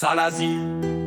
Salazie,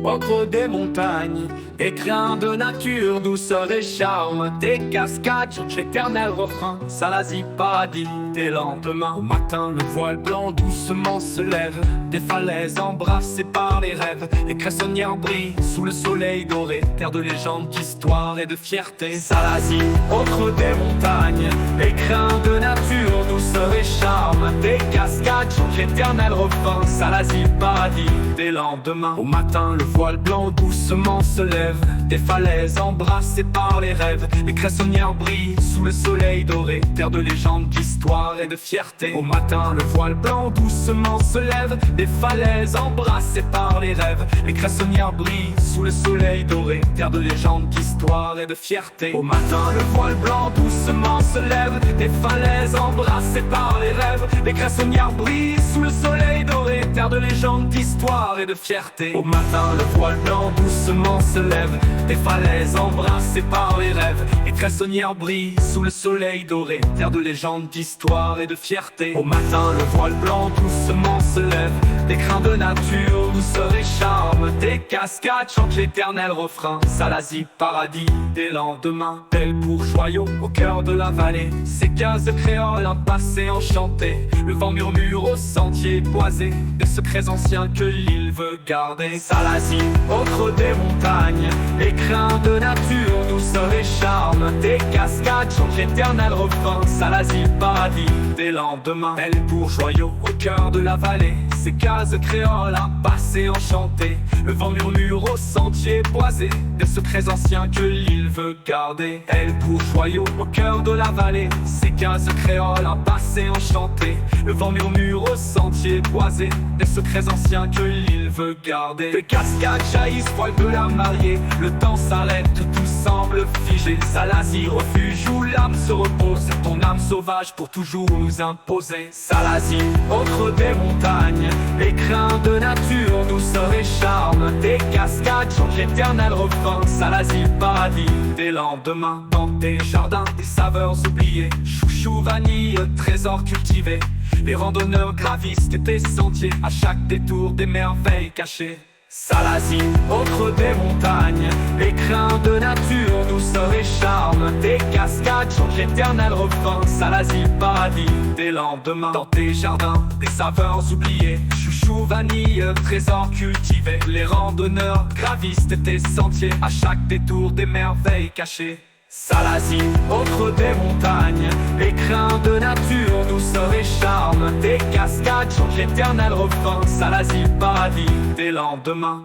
au creux des montagnes, écrin de nature, douceur et charme. Des cascades chantent l'éternel refrain. Salazie, paradis des lendemains. Au matin, le voile blanc doucement se lève. Des falaises embrassées par les rêves. Les cressonnières brillent sous le soleil doré. Terre de légende, d'histoire et de fierté. Salazie, au creux des montagnes, écrin de nature, douceur et charme. Des cascades chantent l'éternel refrain. Salazie, paradis des lendemains. Au matin, le voile blanc doucement se lève. Des falaises embrassées par les rêves. Les cressonnières brillent sous le soleil doré. Terre de légende, d'histoire et de fierté. Au matin, le voile blanc doucement se lève. Des falaises embrassées par les rêves. Les cressonnières brillent sous le soleil doré. Terre de légende, d'histoire et de fierté. Au matin, le voile blanc doucement se lève. Des falaises embrassées par les rêves. Les cressonnières brillent sous le soleil doré. Terre de légende, d'histoire et de fierté. Au matin, le voile blanc doucement se lève. Des falaises embrassées par les rêves. Les cressonnières brillent sous le soleil doré. Terre de légende, d'histoire et de fierté. Au matin, le voile blanc doucement se lève. Des crins de nature, douceur et charme. Des cascades chantent l'éternel refrain. Salazie, paradis des lendemains. Tel bourgeoyau au cœur de la vallée. Ces cases de créole, un passé enchanté. Le vent murmure au sentier boisé. Des secrets anciens que l'île veut garder. Salazie, au creux des montagnes, écrin de nature, douceur et charme. Des cascades chantent l'éternel refrain. Salazie, paradis des lendemains. Tel bourgeoyau au cœur de la vallée. Ces cases créoles, un passé enchanté. Le vent murmure au sentier boisé. Des secrets anciens que l'île veut garder. Elle bourgeoyau au cœur de la vallée. Ces cases créoles, un passé enchanté. Le vent murmure au sentier boisé. Des secrets anciens que l'île veut garder. Des cascades jaillissent, voile de la mariée. Le temps s'arrête, tout semble figé. Salazie, refuge où l'âme se repose. Ton âme sauvage pour toujours nous imposer. Salazie, au creux des montagnes, écrin de nature, douceur et charme. Des cascades chantent l'éternel refrain. Salazie, paradis des lendemains. Dans tes jardins, des saveurs oubliées. Chouchou, vanille, trésors cultivés. Les randonneurs gravissent tes sentiers. À chaque détour, des merveilles cachées. Salazie, au creux des montagnes, écrin de nature, douceur et charme. Des cascades chantent l'éternel refrain. Salazie, paradis des lendemains. Dans tes jardins, des saveurs oubliées. Chouchou, vanille, trésors cultivés. Les randonneurs gravissent tes sentiers. À chaque détour, des merveilles cachées. Salazie, au creux des montagnes, écrin de nature, douceur et charme. Des cascades chantent l'éternel refrain. Salazie, paradis des lendemains.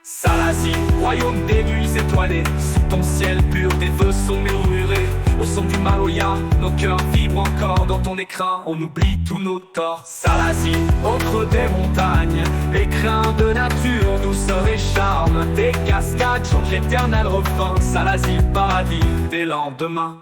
Salazie, royaume des nuits étoilées. Sous ton ciel pur, des vœux sont murmurés. Au son du maloya, nos cœurs vibrent encore. Dans ton écrin, on oublie tous nos torts. Salazie, au creux des montagnes, écrin de nature, douceur et charme. Des cascades chantent l'éternel refrain. Salazie, paradis des lendemains.